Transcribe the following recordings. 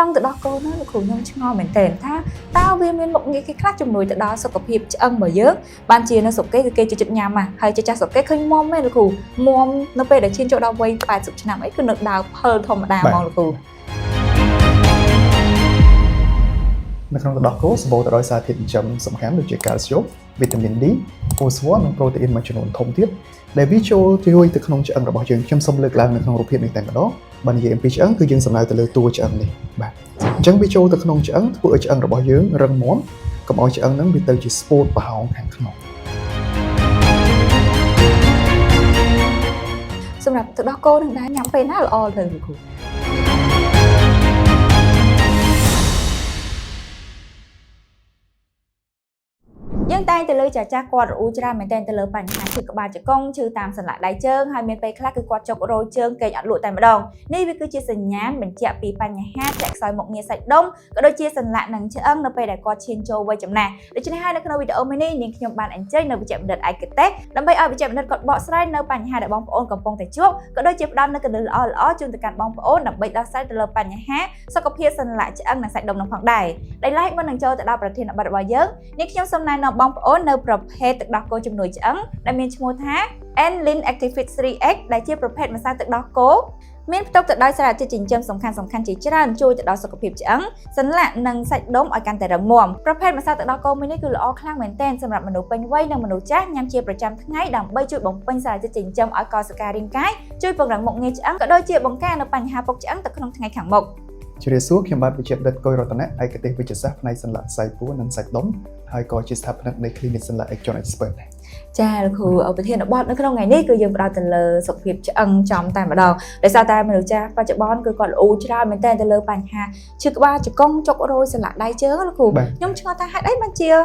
trong từ đó cô nó khổ nhung ngon mền tèn tha tao viên miên một cái khác trong nồi từ đó sau cặp hiệp ân bởi dớt ban chia nó sụp cái chụp nhà mà hay cha sụp cái khơi mom mấy là khổ mom nó về để trên chỗ đào quay vài chục năm ấy cứ được đào hơn thòng đào mong là khổในขนมดอกโกสโบตรอยสารถิตจำสำคัญโดยเฉพาะแคลเซียมวิตามินดีโฟสฟอรัสและโปรตีนมาจำนวนทมทิศได้วิจัยที่ช่วยขนมเชื่อมระบบยังจำสมเลือกลางในขนมรูปเพศในแต่ละดอกบันยังเป็นเชื่อมคือยังสำนักแต่ละตัวเชื่อมนี่แบบจังวิจัยขนมเชื่อมผู้เชื่อมระบบยังรังม้วนกับเอาเชื่อมนั้นวิตามินสปอร์ตป่าของแห่งขนมสำหรับตัวดอกโก้หนึ่งได้ย้ำไปน่าละอเลยคุณยังแต่แต่เลยจากกวาดอุจจาระเหมือนแต่แต่เลยปัญหาคือกบาดจะก้องชื่อตามสลัดได้เชิงให้เมียนไปคลาคือกวาดจกโรยเชิงเกยอัดหลุดแต่มาดองนี่วิคือสัญญาณเหมือนเจียปีปัญหาแจกซอยหมกเงียใส่ดมก็โดยเชี่ยสัญลักษณ์หนังเชิงเราไปได้กวาดเชียนโจไว้จำแนกโดยจะให้ในขณะวิดีโอไม่นี่นิ่งขยมบานอันเจในวิจัยบันเดิดไอเกตเต้ดำไปเอาวิจัยบันเดิดกดบอสไลน์ในปัญหาได้บองปอนกับปองแต่ช่วงก็โดยเจ็บดำในกระเดืออ้อจุนแต่การบองปอนดำไปดาวไซต์แต่เลยปัญหาสกปรกสัญลักษณ์เชิงหนังใส่ดมน้ำผักได้ได้ไล่มันหนังโจแต่ดาวประเทศบัดวายเยอะนี่ขยมสำนักนำบองปอนในประเภทตึกดอกโกจำนวนเชิงได้มีชั่วโมงท้า Enlin Activit 3X ได้เชี่ยประเภทมาสร้างตึกดอกโกมีตกตึกดอยสลัดจะจินเจิมสำคัญจีจราช่วยตึกดอยสกปรกเชิงสัญลักษณ์หนังใส่ดมอาการแต่ระม่วมประเภทมาสร้างตึกดอกโกไม่ได้คือละอคลั่งเหมือนเต้นสำหรับมนุษย์เป็นไว้ในมนุษย์จ้ายามเชี่ยประจำทั้งไงดังใบช่วยบ่งเป็นสลัดจะจินเจิมอากาศสการิงไก่ช่วยปกหลังหมกเงี้ยเชิงก็โดยเชี่ยบ่งแก้ในปัญหาปกเชิงตึกขนมทั้งไงขังหมกจุดเริ่มขึ้นมาวิจัยดัดกอยรถนะไอกระเตงวิจัยซับในสัญลักษณ์ใส่ปูนันใส่ดมไฮกอจิสทับนักในคลินิกสัญลักษณ์เอกจอนเอ็กซ์เพรสจ้าคือเอาไปเทียนบอสในขนมไงนี่คือยังเราแต่เลยสกปรกจะอังจอมแต่มาดองแต่ซาตามาดูจ้าปัจจุบันคือก่อนอูจราเหมือนแต่เลยปัญหาชื่อว่าจะก้องจกโรยสลัดได้เจอแล้วคือย่อมชอตาให้ได้มันเชีย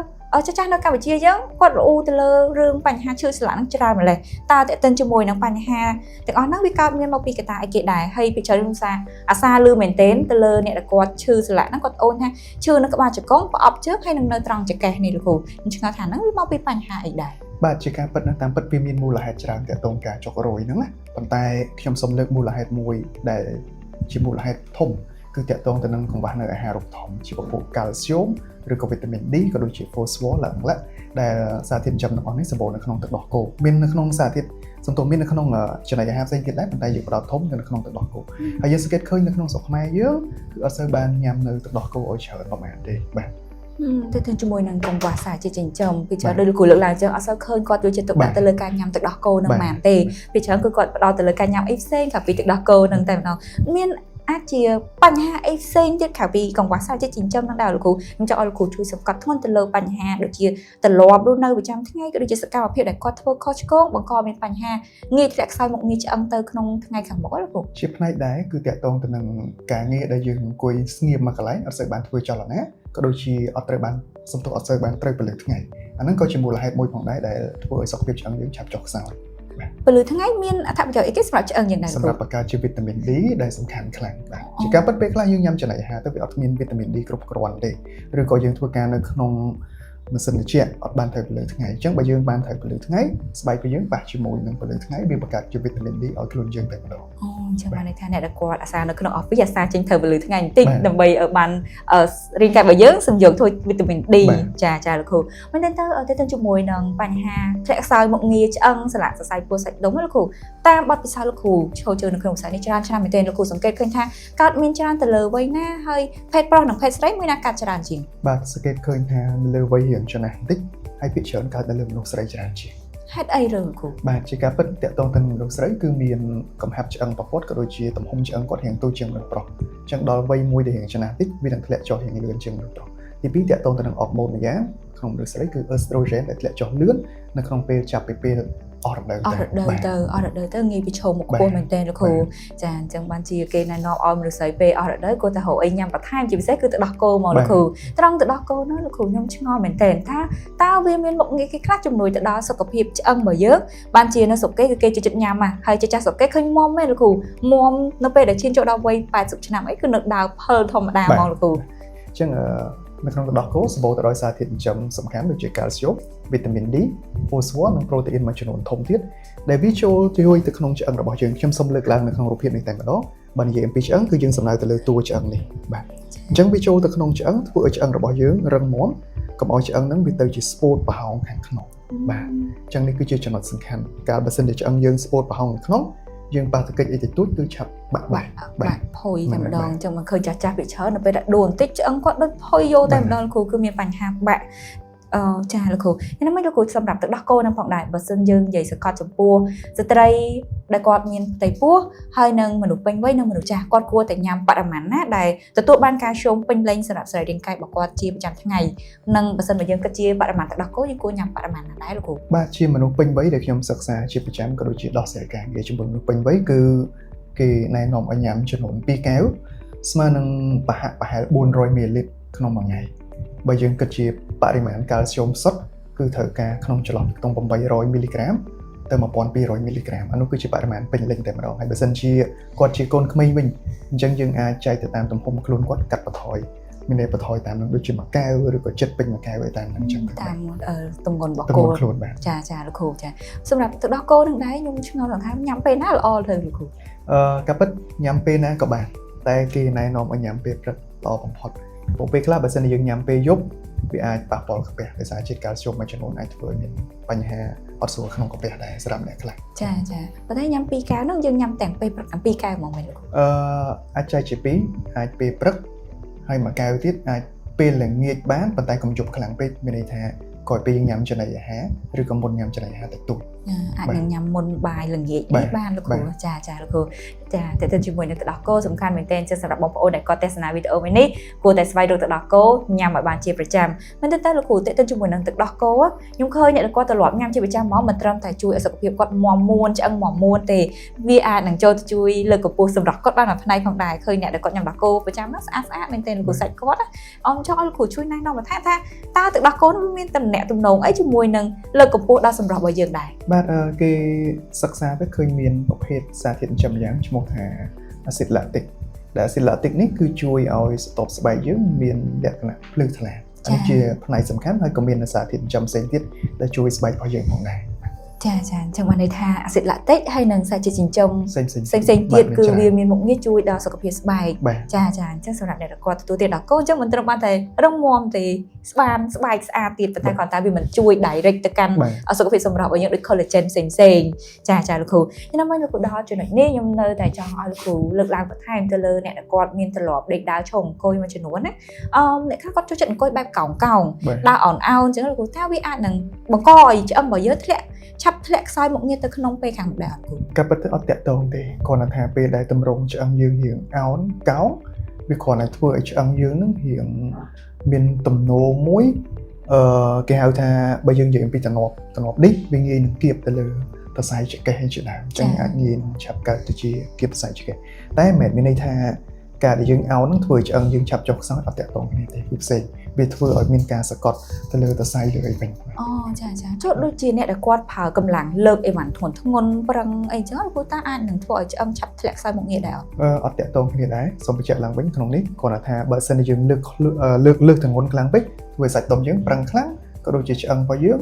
จ้าเราการวิจัยเยอะกดอูแต่เลยเรื่องปัญหาชื่อสลัดนั่งจราเหมือนเลยตาแต่เต้นจมูกนั่งปัญหาแต่อ๋อนั่งวิการเมียนมาปีกตาไอเกดได้ให้ไปเชิญลุงซาอาซาลือเหมือนเต้นแต่เลยเนี่ยกดชื่อสลัดนั่งกดโอนฮะชื่อนั่งก็มาจะก้องปอบเชือกให้นั่งเนยตรังจะแก่นี่เลยคือชงาฐานนั่งวิมาปีปัญหาอีกได้บาดจากการปัดตามปัดพิมีมูลเหตุจางแต่ตรงการจกโรยนั่นแหละปัจจัยที่สมเลือกมูลเหตุมวยได้ชิมูลเหตุทมคือแต่ตรงแต่นั้นของบ้านในอาหารรูปทอมชิบะพวกแคลเซียมหรือกับวิตามินดีก็โดยเฉพาะโฟสฟอรัสและได้สารที่จำนวนในสมบูรณ์ในขนมตึกดอกโกมินในขนมสารที่สมตัวมินในขนมจะในอาหารเส้นกินได้ปัจจัยอยู่กับเราทมในขนมตึกดอกโกอายุสเก็ตเคยในขนมสกมาเยอะคือเอาเซอร์บานยำในตึกดอกโกเอาเฉยประมาณนี้แบบแต่ถึงจมูกนั่งกงกว่าสายจะจินจมพิจารณาโดยกุหลาบหลังจากเอาเซอร์เคยกอดด้วยจะตกแบบตะเลยการยำตึกดอกโกนั่งแมนเตพิจารณาคือกอดเราตะเลยการยำไอเส้นกับปีตึกดอกโกนั่งแต่เราเมียนอาเจียปัญหาไอเส้นที่ข่าวปีกองว่าสายจะจินจมนั่งดาวลูกมันจะเอาลูกช่วยสกัดทุ่นตะเลยปัญหาโดยเฉพาะตะลอบรุ่นในประจำทั้งไงก็โดยเฉพาะสกัดเพียงแต่กอดทั่วข้อชิโก้บางกอเป็นปัญหาเงี้ยที่แหลกไซหมกเงี้ยจะอังเตอร์ขนมทั้งไงขังบอกว่าลูกชิปในได้คือแต่ตรงแต่หนึ่งการเงี้ยได้ยืนกุยเงียบมากหลายเอาใส่บานถ้วยจอละนะก็โดยชีอัตราบันสมทบอัตราบันเตยไปเลยทั้งไงอันนั้นก็จะมูลเหตุมวยของได้แต่ถ้วยสกปรกจังยังฉับจอกสาวไปเลยทั้งไงเมียนถ้าไปเจอไอ้กิสมาจะเอิงอย่างไรสำหรับประกาศวิตามินดีได้สำคัญครั้งจากการปัดเปกลายยังยำจะไหนฮะต้องไปเอาวิตามินดีกรุบกรอนได้หรือก็ยังทั่วการในขนมมันสนิทเชี่ยอัดบานเถยไปเลยทั้งไงจังไปยังบานเถยไปเลยทั้งไงสบายไปยังปากชิมวยนั่งไปเลยทั้งไงมีประกาศวิตามินดีเอากลุ่นยังแต่มาดอกจังมาในท่าเนี่ยตะกอดอาซาในขนมออฟฟิศอาซาจิงเถยไปเลยทั้งไงติ๊กดำไปบานเรียนการไปยังสมยงถ้วยวิตามินดีจ้าลูกคือมันเดินเตอเต้นจมูกนั่งปัญหาแทรกซอยหมกเงี้ยจะอังสลัดใส่ปัวใส่ดมลูกคือตามบัดพิซซ่าลูกคือโชว์เจอในขนมสายในจานชนะไม่เต้นลูกคือสังเกตขึ้นท่าการมีจานแต่เลยไว้หน้าให้เพชรปลอกหนังเพชรไร้ไม่น่าการจานจริงบัดสังเกตขึ้นท่าเลยไว้เหี่ยงชนะติ๊กให้พิจารณาการดำเนินนกสไลจานจริงให้ไอเรื่องกูบาดจากการปัดแต่ตรงนั้นนกสไลคือมีกำหับจังต่อฟอดก็โดยเฉพาะต่ำหงจังก็เห็นตัวจังแบบปลอกจังดอลไว้มวยได้เห็นชนะติ๊กมีดังทะเลจ่อเห็นเลื่อนจังแบบปลอกที่พี่แต่ตรงนั้นออกโมดในย่างของนกสไลคือเอสโตรเจนแต่ทะเลจ่อเลื่อนในของเปจับไปเปออร์เดอร์เตอร์งี้ไปโชว์หมกโคนเหมือนเต้นแล้วครูจังบัญชีเกณฑ์นออมหรือใส่เปออร์เดอร์กูแต่หัวไอ้ยำประทานจีบเซ็กคือตะดอกโกมองแล้วครูตรังตะดอกโกนั่นแล้วครูยำชงอเหมือนเต้นถ้าตาเวียนเป็นหมกงี้คลาดจมูกตะดอสกปรกจะอังเหมือนเยอะบัญชีน่ะสกเกคือเกจุดยำมาให้จะสกเกเคยมอมไม่แล้วครูมอมนั่นเป็นแต่ชิ้นโจดเอาไว้80 ชนะไอ้คือหนึ่งดาวเพิ่มธรรมดามองแล้วครูจังในขนมดอกโกสโบตรอยสารที่จำสำคัญโดยเฉพาะแคลเซียมวิตามินดีโฟสฟอรัสและโปรตีนมาจำนวนทมทิศได้วิจัยที่ช่วยขนมเชื่อมระบบยังจำสมเลือกลางในขนมรูปเพศในแต่ละดอก បើនិយាយអំពីឆ្អឹងគឺយើងសំដៅទៅលើតួឆ្អឹងនេះបាទអញ្ចឹងវាចូលទៅក្នុងឆ្អឹងធ្វើឲ្យឆ្អឹងរបស់យើងរឹងមាំកុំឲ្យឆ្អឹងហ្នឹងវាទៅជាស្ពោតប្រហោងខាងក្នុងបាទអញ្ចឹងនេះគឺជាចំណុចសំខាន់កាលបើសិនជាឆ្អឹងយើងស្ពោតប្រហោងខាងក្នុងយើងប៉ះទង្គិចអីតិចតួចគឺឆាប់បាក់ផុយតែម្ដងអញ្ចឹងមិនឃើញចាស់ពីច្រើននៅពេលដែលដួលបន្តិចឆ្អឹងគាត់ដូចផុយយកតែម្ដងគ្រូគឺមានបញ្ហាបាក់ចាលោកគ្រូខ្ញុំមិនលោកគ្រូសម្រាប់ទឹកដោះគោនឹងផងដែរបើសិនយើងនិយាយសកត់ចំពោះស្ត្រីដែលគាត់មានផ្ទៃពោះហើយនឹងមនុស្សពេញវ័យនិងមនុស្សចាស់គាត់គួរតែញ៉ាំបរិមាណណាដែលទទួលបានការជុំពេញលេញសម្រាប់សរីរាង្គកាយរបស់គាត់ជាប្រចាំថ្ងៃនិងបើសិនបើយើងគិតជាបរិមាណទឹកដោះគោយើងគួរញ៉ាំបរិមាណណាដែរលោកគ្រូបាទជាមនុស្សពេញវ័យដែលខ្ញុំសិក្សាជាប្រចាំក៏ដូចជាដោះស្រាយការងារជាមួយមនុស្សពេញវ័យគឺគេណែនាំឲ្យញ៉ាំចំនួន2កែវស្មើនឹងប្រហែល400មីលីលីត្រក្នុងមួយថ្ងៃបើយើងគិតជាបរិមាណកាល់ស្យូមសុទ្ធគឺត្រូវការក្នុងចន្លោះក្នុង800មីលីក្រាមទៅ1200មីលីក្រាមអានោះគឺជាបរិមាណពេញលេញតែម្ដងហើយបើសិនជាគាត់ជាកូនក្មេងវិញអញ្ចឹងយើងអាចចែកទៅតាមទំហំខ្លួនគាត់កាត់បន្ថយមានន័យបន្ថយតាមនឹងដូចជាមួយកែវឬក៏ចិត្តពេញមួយកែវឯតាមហ្នឹងអញ្ចឹងតាមទម្ងន់របស់គោខ្លួនបាទចាលោកគ្រូចាសម្រាប់ទឹកដោះគោនឹងដែរខ្ញុំឆ្ងល់ថាញ៉ាំពេលណាល្អទៅលោកគ្រូកាពិតញ៉ាំពេលណាក៏បានតែគេណែនាំឲ្យញ៉ាំពេលព្រឹកល្អបំផុតពួកពេលខ្លះបើសិនជាយើងញ៉ាំពេលយប់វាអាចប៉ះពាល់កាពះដោយសារជាតិកាល់ស្យូមមួយចំនួនអាចធ្វើឲ្យមានបញ្ហាអត់ស្រួលក្នុងកាពះដែរសម្រាប់អ្នកខ្លះចាប៉ុន្តែញ៉ាំ2កែវហ្នឹងយើងញ៉ាំទាំងពេលព្រឹកទាំង2កែវហ្មងមែនលោកអាចចែកជា2អាចពេលព្រឹកហើយមួយកែវទៀតអាចពេលល្ងាចបានប៉ុន្តែកុំយប់ខ្លាំងពេកមានន័យថាក្រោយពេលយើងញ៉ាំចំណីអាហារឬក៏មុនញ៉ាំចំណីអាហារតិចតួចអាចនឹងញ៉ាំមុនបាយល្ងាចបានលោកគ្រូចាលោកគ្រូចាតែទៅជាមួយនឹងទឹកដោះគោសំខាន់មែនទែនចឹងសម្រាប់បងប្អូនដែលគាត់ទស្សនាវីដេអូនេះគួរតែស្វែងរកទឹកដោះគោញ៉ាំឲ្យបានជាប្រចាំមែនទេលោកគ្រូទៅជាមួយនឹងទឹកដោះគោខ្ញុំឃើញអ្នកគាត់ត្រឡប់ញ៉ាំជាប្រចាំមកមិនត្រឹមតែជួយឲ្យសុខភាពគាត់មាំមួនឆ្អឹងមាំមួនទេវាអាចនឹងចូលទៅជួយលើកកម្ពស់សម្រស់គាត់បានមួយផ្នែកផងដែរឃើញអ្នកដែលគាត់ញ៉ាំដោះគោប្រចាំហ្នឹងស្អាតមែនទែនលោកគ្រូសាច់គាត់អមចង់ឲ្យលោកគ្រូជួយណែនាំបន្ថែមថាតើទឹកដោះគោមានតំណែងទំនងអីជាមួយនឹងលើកកម្ពស់ដល់សម្រស់របស់យើងដែរបាទគេសិក្សាទៅឃើញមានប្រភេទសារធាតុចិញ្ចឹមយ៉ាងឈ្មោះថាអាស៊ីតឡាទិកដែលអាស៊ីតឡាទិកនេះគឺជួយឲ្យស្ទប់ស្បែកយើងមានលក្ខណៈភ្លឺថ្លានេះជាផ្នែកសំខាន់ហើយក៏មានសារធាតុចិញ្ចឹមផ្សេងទៀតដែលជួយស្បែករបស់យើងផងដែរចាអញ្ចឹងបានន័យថាអាស៊ីតឡាទិកហើយនិងសារជាតិចិញ្ចឹមផ្សេងទៀតគឺវាមានមុខងារជួយដល់សុខភាពស្បែកចាអញ្ចឹងសម្រាប់អ្នកដែលគាត់ទទួលទានដល់គោអញ្ចឹងមិនត្រឹមបានតែរឹងមាំទេស្បែកស្អាតទៀតប៉ុន្តែគាត់តែវាមិនជួយ direct ទៅកាន់សុខភាពសម្រស់របស់យើងដូច collagen ផ្សេងចាលោកគ្រូខ្ញុំមិនលោកគ្រូដល់ចំណុចនេះខ្ញុំនៅតែចង់ឲ្យលោកគ្រូលើកឡើងបន្ថែមទៅលើអ្នកដែលគាត់មានទម្លាប់ដេកដើរឈរអង្គុយមួយចំនួនណាអ្នកខ្លះគាត់ចូលចិត្តអង្គុយបែបកោងដើរអោនអោនអញ្ចឹងលោកគ្រូថាវាអាចនឹងបង្កឲ្យឆ្អឹងរបស់យើងឆាប់ធ្លាក់ខ្សោយមុខងារទៅក្នុងពេលខាងមុខដែរអត់គូក៏ពិតទៅអត់តាក់ទងទេគ្រាន់តែថាពេលដែលតម្រង់ឆ្អឹងយើងរៀងអោនកោងវាគ្រាន់តែធ្វើឲ្យឆ្អឹងយើងនឹងរៀងមានទំនោរមួយគេហៅថាបើយើងនិយាយអំពីទំនាប់នេះវាងាយនឹងគៀបទៅលើសរសៃចង្កេះជាដើមអញ្ចឹងអាចងាយនឹងឆាប់កើតទៅជាគៀបសរសៃចង្កេះតែមិនមែនមានន័យថាការដែលយើងអោននឹងធ្វើឲ្យឆ្អឹងយើងឆាប់ចុះខ្សោយអត់តាក់ទងគ្នាទេវាផ្សេងវាធ្វើឲ្យមានការសកត់ទៅលើសរសៃលើអីវិញចាចុះដូចជាអ្នកដែលគាត់ប្រើកម្លាំងលើកអីវ៉ាន់ធ្ងន់ប្រឹងអីចឹងព្រោះតាអាចនឹងធ្វើឲ្យឆ្អឹងឆាប់ធ្លាក់ខ្សោយមុខងារដែរអត់តាក់ទងគ្នាដែរសូមបញ្ជាក់ឡើងវិញក្នុងនេះគ្រាន់តែថាបើសិនជាយើងលើកធ្ងន់ខ្លាំងពេកធ្វើឲ្យសាច់ដុំយើងប្រឹងខ្លាំងក៏ដូចជាឆ្អឹងរបស់យើង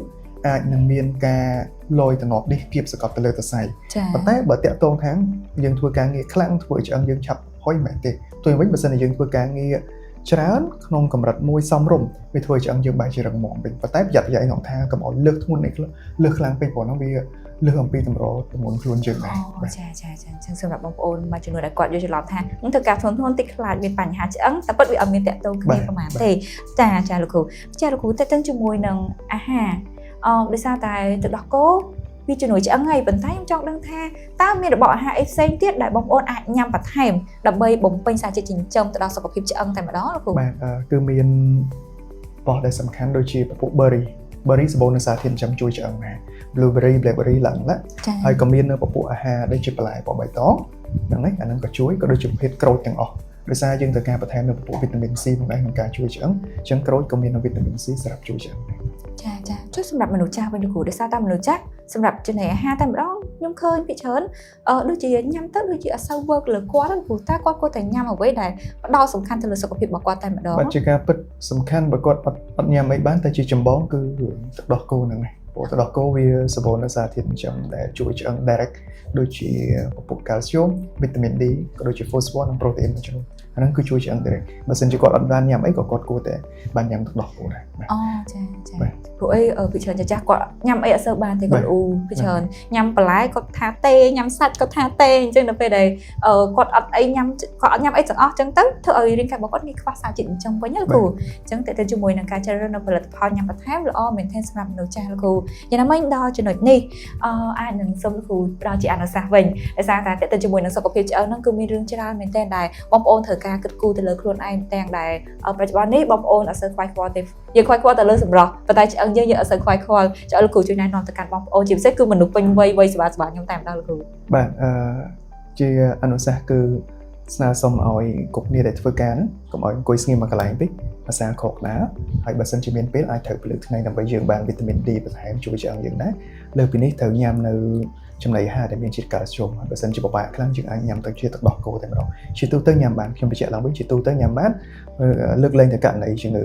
អាចនឹងមានការលយតំណប់នេះគៀបសកត់ទៅលើសរសៃប៉ុន្តែបើតាក់ទងខាងយើងធ្វើការងារខ្លាំងធ្វើឲ្យឆ្អឹងយើងឆាប់ហុយមែនទេទោះវិញបើសិនជាយើងធ្វើការងារច្រើនក្នុងកម្រិតមួយសមរម្យវាធ្វើឲ្យឆ្អឹងយើងបែរជារឹងមាំវិញប៉ុន្តែប្រយ័ត្នក្នុងថាកុំឲ្យលើកធ្ងន់នេះលើកខ្លាំងពេកព្រោះហ្នឹងវាលើសអំពីតម្រូវទម្ងន់ខ្លួនយើងដែរចាអញ្ចឹងសម្រាប់បងប្អូនមួយចំនួនដែលគាត់យល់ច្រឡំថានឹងធ្វើការធ្ងន់តិចខ្លាចមានបញ្ហាឆ្អឹងតែពិតវាអត់មានតាក់ទងគ្នាប្រហែលទេចាលោកគ្រូតាក់ទងជាមួយនឹងអាហារដោយសារតែទឹកដោះគោវាជំនួយឆ្អឹងហើយប៉ុន្តែខ្ញុំចង់ដឹងថាតើមានរបបអាហារអីផ្សេងទៀតដែលបងប្អូនអាចញ៉ាំបន្ថែមដើម្បីបំពេញសារជាតិចិញ្ចឹមទៅដល់សុខភាពឆ្អឹងតែម្ដងលោកគ្រូបាទគឺមានបោះដែលសំខាន់ដូចជាពពុះ berry សម្បូរនឹងសារធាតុចិញ្ចឹមជួយឆ្អឹងណា blueberry blackberry ឡើងណាហើយក៏មាននៅពពុះអាហារដូចជាបន្លែបបៃតងហ្នឹងនេះអាហ្នឹងក៏ជួយក៏ដូចជាប្រភេទក្រូចទាំងអស់ដោយសារយើងត្រូវការបន្ថែមនៅពពុះវីតាមីន C ផងដែរក្នុងការជួយឆ្អឹងអញ្ចឹងក្រូចក៏មាននៅវីតាមីន C សម្រាប់ជួយឆ្អឹងចាចុះសម្រាប់មនុស្សចាស់វិញលោកគ្រូដោយសារតែមនុស្សចាស់សម្រាប់ចំណីអាហារតែម្ដងខ្ញុំឃើញពីច្រើនដូចជាញ៉ាំទៅដូចជាអត់សូវ work លើគាត់ទេព្រោះតែគាត់គួរតែញ៉ាំអ្វីដែលផ្ដោតសំខាន់ទៅលើសុខភាពរបស់គាត់តែម្ដងបាទជាការពិតសំខាន់បើគាត់អត់ញ៉ាំអីបានតែជាចម្បងគឺទឹកដោះគោហ្នឹងឯង ព្រោះទឹកដោះគោវាសម្បូរនៅសារធាតុចិញ្ចឹមដែលជួយឆ្អឹង direct ដូចជាពពុះ calcium vitamin D ក៏ដូចជា phosphorus និង protein មួយចំនួនអាហ្នឹងគឺជួយឆ្អឹង direct បើសិនជាគាត់អត់បានញ៉ាំអីក៏គាត់គួរតែបានញ៉ាំទឹកដោះគោដែរអូចាព្រោះអីពីច្រើនចាស់គាត់ញ៉ាំអីអត់សូវបានទេគាត់ពីច្រើនញ៉ាំបន្លែគាត់ថាទេញ៉ាំសាច់គាត់ថាទេអញ្ចឹងដល់ពេលដែលគាត់អត់អីញ៉ាំគាត់អត់ញ៉ាំអីទាំងអស់អញ្ចឹងទៅធ្វើឲ្យរាងកាយរបស់គាត់ងាយខ្វះសារជាតិចិញ្ចឹមវិញលោកគ្រូអញ្ចឹងតែជាមួយនឹងការជ្រើសរើសនៅផលិតផលញ៉ាំបន្ថែមល្អមែនទែនសម្រាប់មនុស្សចាស់លោកគ្រូយ៉ាងណាមិញដល់ចំណុចនេះអាចនឹងសូមលោកគ្រូផ្ដល់ជាអនុសាសន៍វិញដោយសារតែទៅជាមួយនឹងសុខភាពឆ្អឹងហ្នឹងគឺមានរឿងច្រើនមែនទែនដែរបងប្អូនត្រូវការគិតគូរទៅលើខ្លួនឯងទាំងដែលបច្ចុប្បន្ននេះបងប្អូនអត់សូវខ្វាយខ្វល់ទេយើងខ្វាយខ្វល់ទៅលើសម្រស់ប៉ុន្តែឆ្អឹងយើងអត់សូវខ្វាយខ្វល់ឆ្អឹងលោកគ្រូជួយណែនាំទៅកាន់បងប្អូនជាពិសេសគឺមនុស្សពេញវ័យស្បាខ្ញុំតែម្ដងលោកគ្រូបាទជាអនុសាសន៍គឺស្នើសុំឲ្យគ្រប់គ្នាដែលធ្វើការហ្នឹងកុំឲ្យអង្គុយស្ងៀមមួយកន្លែងពេកភាសាខកណាហើយបើសិនជាមានពេលអាចត្រូវពលឹកថ្ងៃដើម្បីយើងបានវីតាមីន D បន្ថែមជួយឆ្អឹងយើងដែរលើពីនេះត្រូវញ៉ាំនៅចំណីអាហារដែលមានជាតិកាល់ស្យូមបើសិនជាពិបាកខ្លាំងយើងអាចញ៉ាំទៅជាទឹកដោះគោតែម្ដងជាទូទៅញ៉ាំបានខ្ញុំបញ្ជាក់ឡើងវិញជាទូទៅញ៉ាំបានលើកលែងតែករណីជានៅ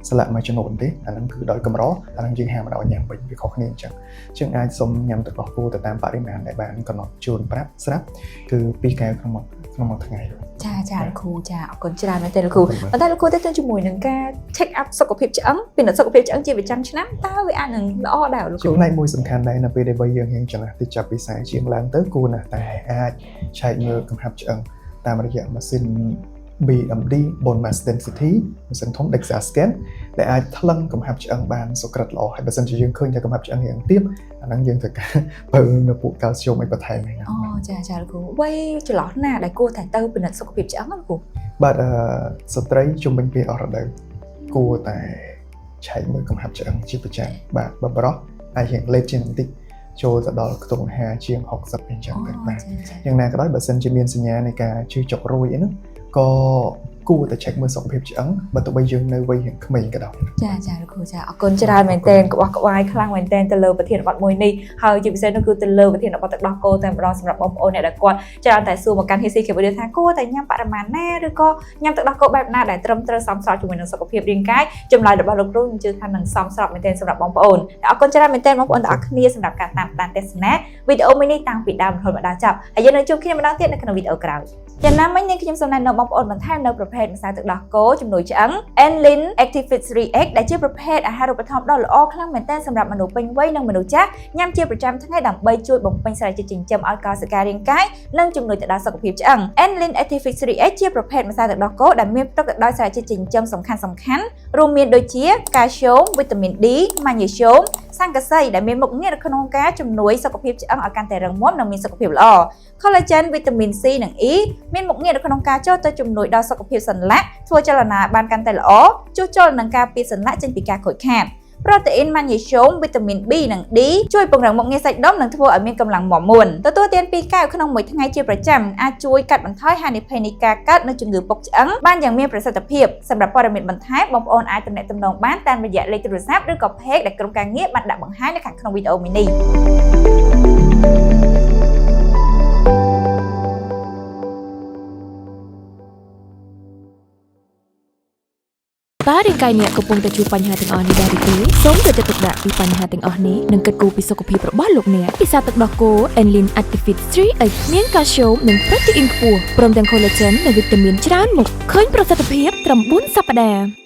ស្លាកមួយចំនួនទេអាហ្នឹងគឺដោយកម្រអាហ្នឹងយើងហាមមិនឲ្យញ៉ាំវិញវាខុសគ្នាអញ្ចឹងយើងអាចសុំញ៉ាំទឹកដោះគោទៅតាមបរិមាណដែលបានកំណត់ជូនប្រាប់ស្រាប់គឺ2កែវក្នុងមួយថ្ងៃចាលោកគ្រូចាអរគុណច្រើនមែនទេលោកគ្រូប៉ុន្តែលោកគ្រូទៅជាមួយនឹងការ check up សុខភាពឆ្អឹងពិនិត្យសុខភាពឆ្អឹងជាប្រចាំឆ្នាំតើវាអាចនឹងល្អដែរលោកគ្រូចំណែកមួយសំខាន់ដែរនៅពេលដែលបើយើងរៀងចំណាស់ទីចាប់ពី40ជាងឡើងទៅគួរណាស់តែអាចឆែកមើលកំហាប់ឆ្អឹងតាមរយៈម៉ាស៊ីន BMD bone mass density ម៉ាស៊ីនធំ DEXA scan ដែលអាចថ្លឹងកំហាប់ឆ្អឹងបានសុក្រិតល្អហើយបើសិនជាយើងឃើញថាកំហាប់ឆ្អឹងរៀងទាបអាហ្នឹងយើងត្រូវការបើនៅពួក calcium ឲ្យបន្ថែមហ្នឹងចាលោកគ្រូវ័យចន្លោះណាដែលគួរតែទៅពិនិត្យសុខភាពឆ្អឹងលោកគ្រូបាទស្ត្រីជំនាញពេលអស់រដូវគួរតែឆែកមើលកំហាប់ឆ្អឹងជាប្រចាំបាទបើប្រុសអាចរៀងលេតជាងបន្តិចចូលទៅដល់ខ្ទង់អាហារជាង60អញ្ចឹងទៅបាទយ៉ាងណាក៏ដោយបើសិនជាមានសញ្ញានៃការឈឺចុករោយអីហ្នឹងក៏គួរតែ check មើលសុខភាពឆ្អឹងបើទោះបីយើងនៅវ័យរៀងក្មេងក៏ដោយចាលោកគ្រូចាអរគុណច្រើនមែនទែនក្បោះក្បាយខ្លាំងមែនទែនទៅលើប្រធានបទមួយនេះហើយជាពិសេសនោះគឺទៅលើប្រធានបទទឹកដោះគោតែម្ដងសម្រាប់បងប្អូនអ្នកដែលគាត់ច្រើនតែសួរមកកាន់ HC Cambodia ថាគួរតែញ៉ាំបរិមាណណាឬក៏ញ៉ាំទឹកដោះគោបែបណាដែលត្រឹមត្រូវសមស្របជាមួយនឹងសុខភាពរាងកាយចម្លើយរបស់លោកគ្រូខ្ញុំជឿថានឹងសមស្របមែនទែនសម្រាប់បងប្អូនអរគុណច្រើនមែនទែនបងប្អូនទាំងអស់គ្នាសម្រាប់ការតាមដានទស្សនាវីដេអូមួយនេះតាំងពីដើមរហូតមកដល់ចប់ហើយយើងនឹងជួបគ្នាម្ដងទៀតនៅក្នុងវីដេអូក្រោយយ៉ាងណាមិញនេះខ្ញុំសូមណែនាំបងប្អូនបន្ថែមនៅប្រភេទម្សៅទឹកដោះគោជំនួយឆ្អឹង Enlin Activate 3X ដែលជាប្រភេទអាហារូបត្ថម្ភដ៏ល្អខ្លាំងមែនទែនសម្រាប់មនុស្សពេញវ័យនិងមនុស្សចាស់ញ៉ាំជាប្រចាំថ្ងៃដើម្បីជួយបំពេញសារជាតិចិញ្ចឹមឲ្យកោសិការាងកាយនិងជំនួយទៅដល់សុខភាពឆ្អឹង Enlin Activate 3X ជាប្រភេទម្សៅទឹកដោះគោដែលមានផ្ទុកទៅដោយសារជាតិចិញ្ចឹមសំខាន់រួមមានដូចជា Calcium, Vitamin D, Magnesium សង្កសីដែលមានមុខងារនៅក្នុងការជំនួយសុខភាពឆ្អឹងឲ្យកាន់តែរឹងមាំនិងមានសុខភាពល្អ Collagen, Vitamin C និង E មានមុខងារនៅក្នុងការចូលទៅជំនួយដល់សុខភាពសន្លាក់ធ្វើចលនាបានកាន់តែល្អជួសជុលនឹងការពារសន្លាក់ចេញពីការខូចខាត Protein, Magnesium, Vitamin B និង D ជួយពង្រឹងមុខងារសាច់ដុំនិងធ្វើឲ្យមានកម្លាំងមាំមួនទទួលទាន2កែវក្នុងមួយថ្ងៃជាប្រចាំអាចជួយកាត់បន្ថយហានិភ័យនៃការកើតនូវជំងឺពុកឆ្អឹងបានយ៉ាងមានប្រសិទ្ធភាពសម្រាប់ព័ត៌មានបន្ថែមបងប្អូនអាចទំនាក់ទំនងបានតាមរយៈលេខទូរស័ព្ទឬក៏ Page ដែលក្រុមការងារបានដាក់បង្ហាញនៅខាងក្នុងវីដេអូមួយនេះតើរាងកាយអ្នកកំពុងតែជួបបញ្ហាទាំងអស់នេះដែរឬទេសូមយកចិត្តទុកដាក់ពីបញ្ហាទាំងអស់នេះនិងគិតគូរពីសុខភាពរបស់លោកអ្នកពិសាទឹកដោះគោ Enlin Activate 3X មាន Calcium និង Protein ខ្ពស់ព្រមទាំង Collagen និងវីតាមីនច្រើនមុខឃើញប្រសិទ្ធភាពត្រឹម4សប្តាហ៍